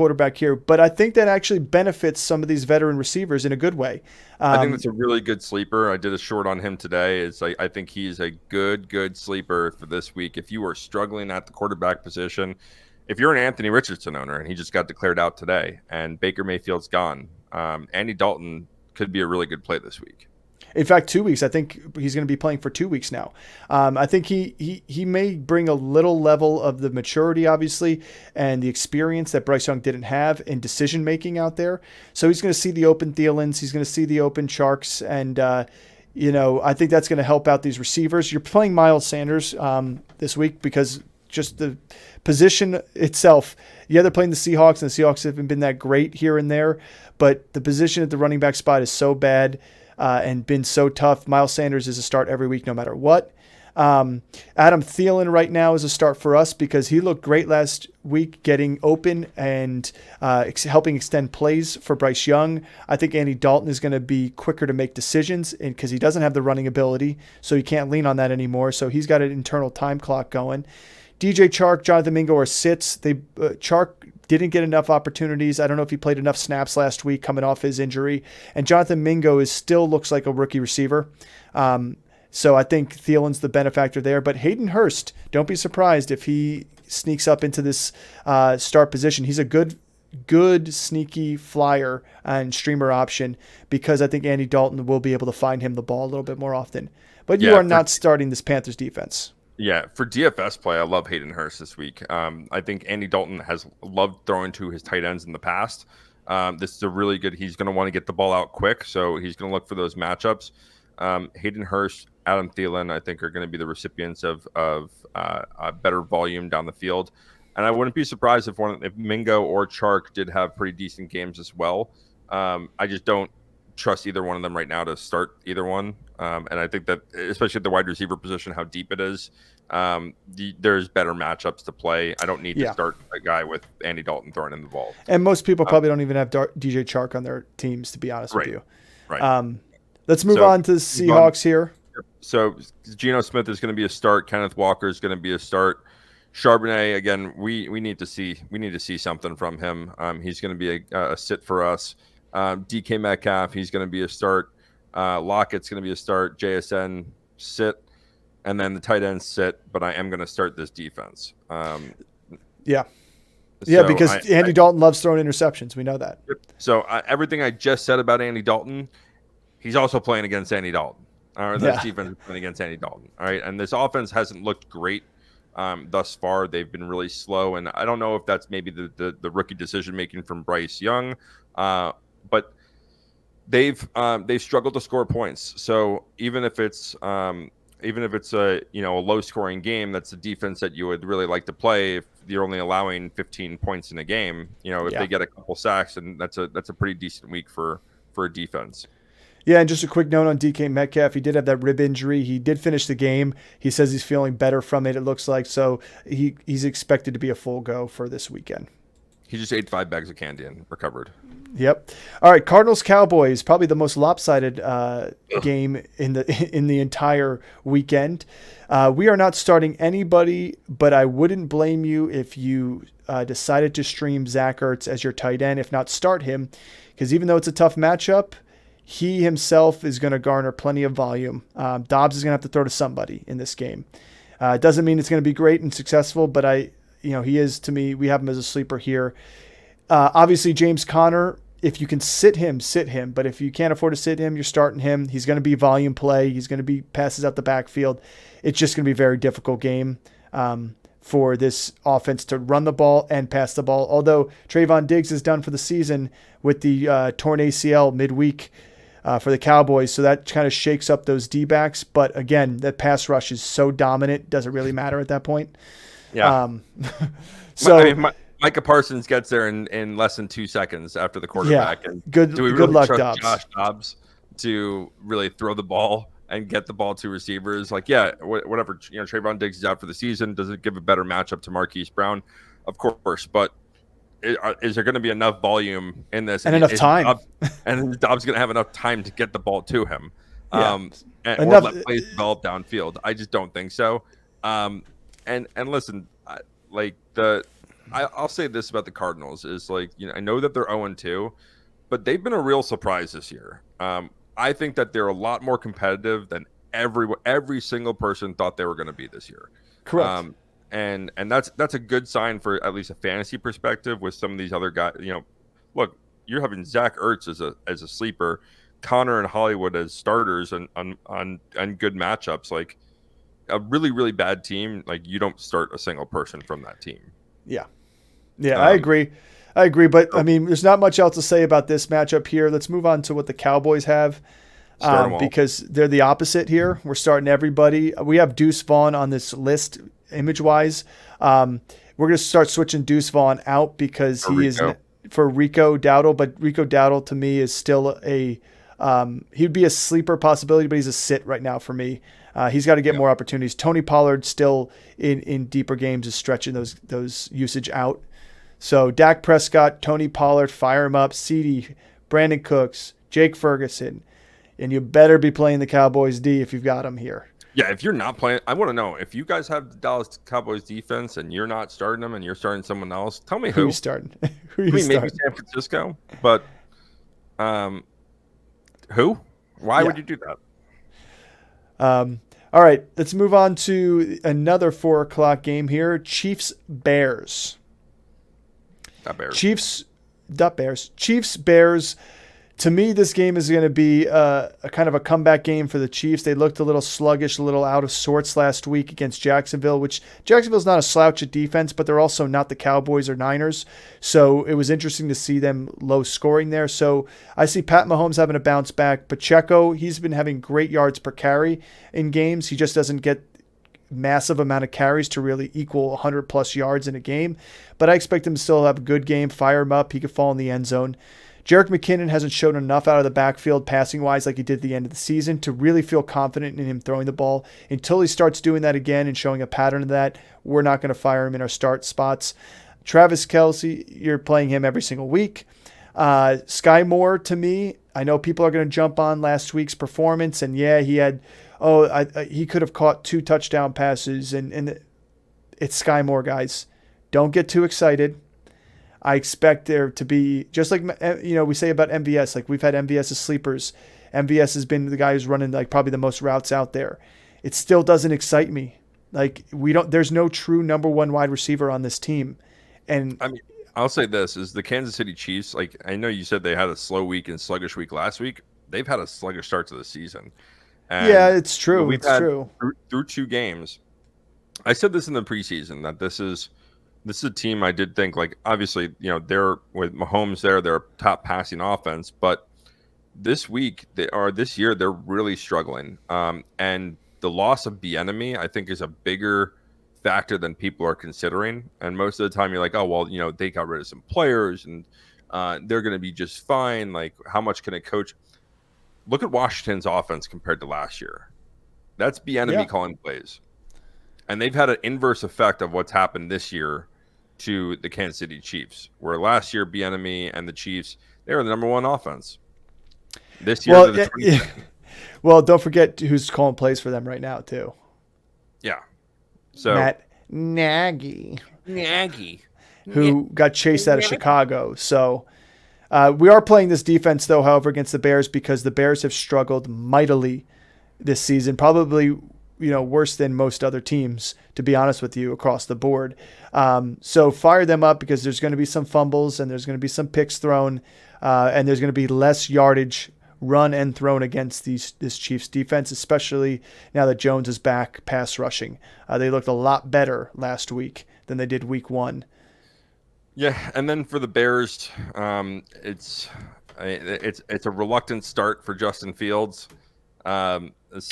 quarterback here, but I think that actually benefits some of these veteran receivers in a good way. I think that's a really good sleeper. I did a short on him today. I think he's a good sleeper for this week. If you are struggling at the quarterback position, if you're an Anthony Richardson owner and he just got declared out today and Baker Mayfield's gone, Andy Dalton could be a really good play this week. In fact, 2 weeks. I think he's going to be playing for 2 weeks now. I think he may bring a little level of the maturity, obviously, and the experience that Bryce Young didn't have in decision making out there. So he's going to see the open Thielens, he's going to see the open Charks, and I think that's going to help out these receivers. You're playing Miles Sanders this week because just the position itself. Yeah, they're playing the Seahawks, and the Seahawks haven't been that great here and there, but the position at the running back spot is so bad. And been so tough. Miles Sanders is a start every week, no matter what. Adam Thielen right now is a start for us because he looked great last week getting open and helping extend plays for Bryce Young. I think Andy Dalton is going to be quicker to make decisions because he doesn't have the running ability, so he can't lean on that anymore. So he's got an internal time clock going. DJ Chark, Jonathan Mingo are sits. Chark didn't get enough opportunities. I don't know if he played enough snaps last week coming off his injury. And Jonathan Mingo still looks like a rookie receiver. So I think Thielen's the benefactor there. But Hayden Hurst, don't be surprised if he sneaks up into this start position. He's a good sneaky flyer and streamer option because I think Andy Dalton will be able to find him the ball a little bit more often. But you are not starting this Panthers defense. Yeah, for DFS play, I love Hayden Hurst this week. I think Andy Dalton has loved throwing to his tight ends in the past. This is a really good – he's going to want to get the ball out quick, so he's going to look for those matchups. Hayden Hurst, Adam Thielen, I think, are going to be the recipients of a better volume down the field. And I wouldn't be surprised if Mingo or Chark did have pretty decent games as well. I just don't trust either one of them right now to start either one. And I think that, especially at the wide receiver position, how deep it is, there's better matchups to play. I don't need to start a guy with Andy Dalton throwing in the ball. And most people probably don't even have DJ Chark on their teams, to be honest with you. Right. Let's move on to the Seahawks here. So Geno Smith is going to be a start. Kenneth Walker is going to be a start. Charbonnet, again, we need to see something from him. He's going to be a sit for us. DK Metcalf, he's going to be a start. Lockett's going to be a start. JSN sit, and then the tight end sit. But I am going to start this defense. Because Andy Dalton loves throwing interceptions. We know that. So everything I just said about Andy Dalton, he's also playing against Andy Dalton. This defense is playing against Andy Dalton. All right, and this offense hasn't looked great thus far. They've been really slow, and I don't know if that's maybe the rookie decision making from Bryce Young, but they've struggled to score points. So even if it's a low scoring game, that's a defense that you would really like to play. If you're only allowing 15 points in a game, if they get a couple sacks, and that's a pretty decent week for a defense. Yeah, and just a quick note on DK Metcalf. He did have that rib injury. He did finish the game. He says he's feeling better from it, it looks like. So he's expected to be a full go for this weekend. He just ate 5 bags of candy and recovered. Yep. All right, Cardinals-Cowboys, probably the most lopsided game in the entire weekend. We are not starting anybody, but I wouldn't blame you if you decided to stream Zach Ertz as your tight end, if not start him, because even though it's a tough matchup, he himself is going to garner plenty of volume. Dobbs is going to have to throw to somebody in this game. It doesn't mean it's going to be great and successful, but he is, to me, we have him as a sleeper here. Obviously, James Conner, if you can sit him. But if you can't afford to sit him, you're starting him. He's going to be volume play. He's going to be passes out the backfield. It's just going to be a very difficult game for this offense to run the ball and pass the ball. Although Trayvon Diggs is done for the season with the torn ACL midweek for the Cowboys, so that kind of shakes up those D-backs. But again, that pass rush is so dominant, doesn't really matter at that point. Yeah. Micah Parsons gets there in less than 2 seconds after the quarterback. Yeah. And good luck, Dobbs. Josh Dobbs to really throw the ball and get the ball to receivers? Whatever. Trayvon Diggs is out for the season. Does it give a better matchup to Marquise Brown? Of course, but is there going to be enough volume in this and enough time? And Dobbs going to have enough time to get the ball to him, or let plays develop downfield? I just don't think so. And listen, I'll say this about the Cardinals is like, I know that they're 0-2, but they've been a real surprise this year. I think that they're a lot more competitive than every single person thought they were going to be this year. Correct. Um, and that's a good sign for at least a fantasy perspective with some of these other guys. Look, you're having Zach Ertz as a sleeper, Connor and Hollywood as starters on good matchups. Like a really really bad team, like you don't start a single person from that team. Yeah. Yeah, I Um, agree. I agree. But I so mean, there's not much else to say about this matchup here. Let's move on to what the Cowboys have. start them all. Because they're the opposite here. We're starting everybody. We have Deuce Vaughn on this list image wise. We're going to start switching Deuce Vaughn out because For he is Rico. for Rico Dowdle. But Rico Dowdle to me is still he'd be a sleeper possibility, but he's a sit right now for me. He's got to get Yeah. more opportunities. Tony Pollard still in deeper games is stretching those usage out. So Dak Prescott, Tony Pollard, fire him up. CD, Brandon Cooks, Jake Ferguson. And you better be playing the Cowboys D if you've got them here. Yeah, if you're not playing, I want to know if you guys have the Dallas Cowboys defense and you're not starting them and you're starting someone else. Tell me Who you who. starting? Who I you mean, maybe starting? San Francisco, but who? Why Yeah. would you do that? All right, let's move on to another 4 o'clock game here. Chiefs Bears. That Bears. Chiefs Bears. To me, this game is going to be a kind of a comeback game for the Chiefs. They looked a little sluggish, a little out of sorts last week against Jacksonville, which Jacksonville's not a slouch at defense, but they're also not the Cowboys or Niners. So it was interesting to see them low scoring there. So I see Pat Mahomes having a bounce back. Pacheco, he's been having great yards per carry in games. He just doesn't get massive amount of carries to really equal 100 plus yards in a game. But I expect him to still have a good game, fire him up. He could fall in the end zone. Jerick McKinnon hasn't shown enough out of the backfield passing wise like he did at the end of the season to really feel confident in him throwing the ball. Until he starts doing that again and showing a pattern of that, we're not going to fire him in our start spots. Travis Kelce, you're playing him every single week. Sky Moore, to me, I know people are going to jump on last week's performance, and yeah, he had, he could have caught 2 touchdown passes, and it's Sky Moore, guys. Don't get too excited. I expect there to be, just like we say about MVS, like we've had MVS as sleepers. MVS has been the guy who's running like probably the most routes out there. It still doesn't excite me. Like there's no true number 1 wide receiver on this team. And I mean, I'll say this is the Kansas City Chiefs. Like I know you said they had a slow week and sluggish week last week. They've had a sluggish start to the season. yeah, And it's true. we've It's had true. through 2 games. I said this in the preseason that this is a team I did think like obviously they're with Mahomes there, they're a top passing offense, but this year they're really struggling. And the loss of Bieniemy I think is a bigger factor than people are considering. And most of the time you're like, oh well, they got rid of some players and they're going to be just fine. Like how much can a coach look at Washington's offense compared to last year? That's Bieniemy Yeah. calling plays. And they've had an inverse effect of what's happened this year to the Kansas City Chiefs, where last year Bieniemy and the Chiefs, they were the number 1 offense. This year Well, they're the 22nd. well, don't forget who's calling plays for them right now too. Yeah. So Matt Nagy, Nagy. who got chased out of Chicago. So we are playing this defense, though, however, against the Bears because the Bears have struggled mightily this season, probably worse than most other teams, to be honest with you, across the board. So fire them up because there's going to be some fumbles and there's going to be some picks thrown and there's going to be less yardage run and thrown against this Chiefs defense, especially now that Jones is back pass rushing. They looked a lot better last week than they did week 1. Yeah, and then for the Bears, it's a reluctant start for Justin Fields. I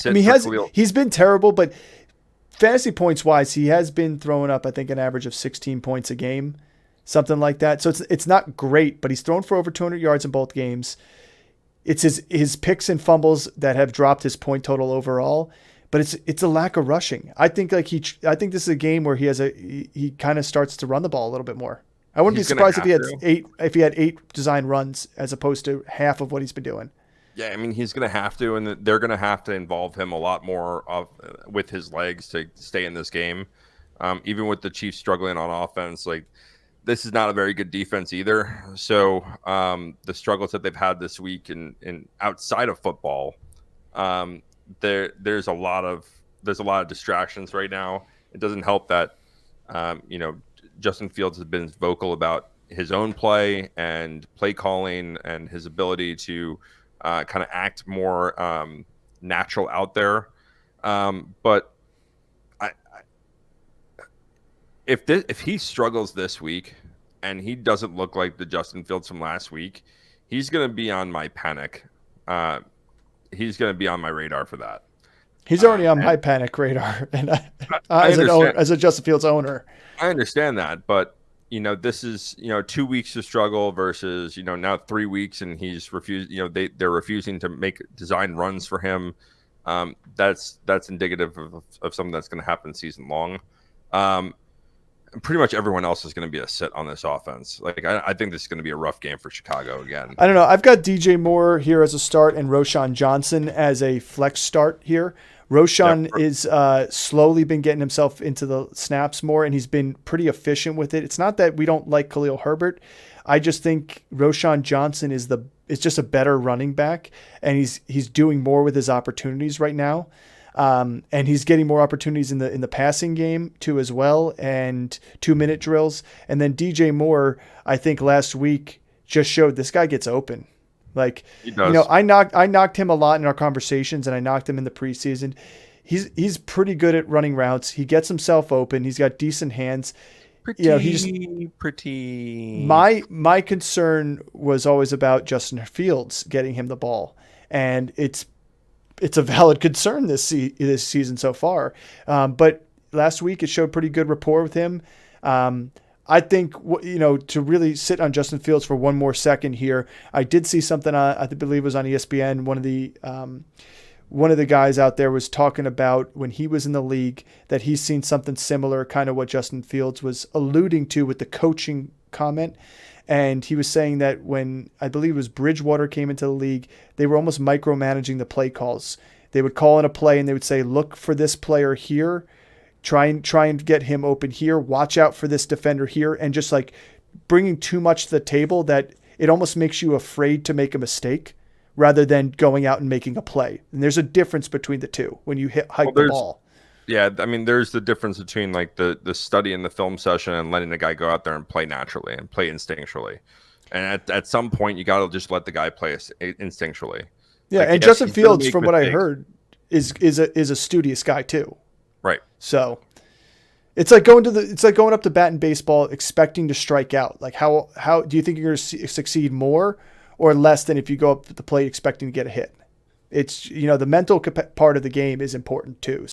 mean, he's been terrible, but fantasy points wise, he has been throwing up, I think, an average of 16 points a game, something like that. So it's not great, but he's thrown for over 200 yards in both games. It's his picks and fumbles that have dropped his point total overall, but it's a lack of rushing. I think I think this is a game where he kind of starts to run the ball a little bit more. I wouldn't be surprised if he had 8 design runs as opposed to half of what he's been doing. Yeah, I mean he's going to have to, and they're going to have to involve him a lot more with his legs to stay in this game. Even with the Chiefs struggling on offense, like this is not a very good defense either. So the struggles that they've had this week in outside of football, um, there's a lot of distractions right now. It doesn't help that Justin Fields has been vocal about his own play and play calling and his ability to kind of act more natural out there. But if he struggles this week and he doesn't look like the Justin Fields from last week, he's going to be on my panic. He's going to be on my radar for that. He's already on my panic radar, and as a Justin Fields owner, I understand that, but this is 2 weeks to struggle versus now 3 weeks, and he's refused. They're refusing to make design runs for him. That's indicative of something that's going to happen season long. Pretty much everyone else is going to be a sit on this offense. Like I think this is going to be a rough game for Chicago again. I don't know. I've got DJ Moore here as a start and Roschon Johnson as a flex start here. Roschon is slowly been getting himself into the snaps more, and he's been pretty efficient with it. It's not that we don't like Khalil Herbert. I just think Roschon Johnson is just a better running back, and he's doing more with his opportunities right now. And he's getting more opportunities in the passing game too as well, and 2-minute drills. And then DJ Moore, I think last week just showed this guy gets open. Like, he does. I knocked him a lot in our conversations, and I knocked him in the preseason. He's pretty good at running routes. He gets himself open. He's got decent hands. Pretty. My concern was always about Justin Fields getting him the ball, and it's a valid concern this season so far. But last week it showed pretty good rapport with him. I think, to really sit on Justin Fields for one more second here, I did see something, I believe it was on ESPN. One of the guys out there was talking about when he was in the league that he's seen something similar, kind of what Justin Fields was alluding to with the coaching comment. And he was saying that when, I believe it was Bridgewater came into the league, they were almost micromanaging the play calls. They would call in a play and they would say, look for this player here. Try and get him open here. Watch out for this defender here. And just like bringing too much to the table that it almost makes you afraid to make a mistake rather than going out and making a play. And there's a difference between the two when you hike the ball. Yeah, I mean, there's the difference between like the study in the film session and letting the guy go out there and play naturally and play instinctually. And at some point, you got to just let the guy play instinctually. Yeah, like, and Justin Fields, from what I heard, is a studious guy too. Right. So it's like going up to bat in baseball expecting to strike out. Like how do you think you're going to succeed more or less than if you go up to the plate expecting to get a hit? It's the mental part of the game is important too.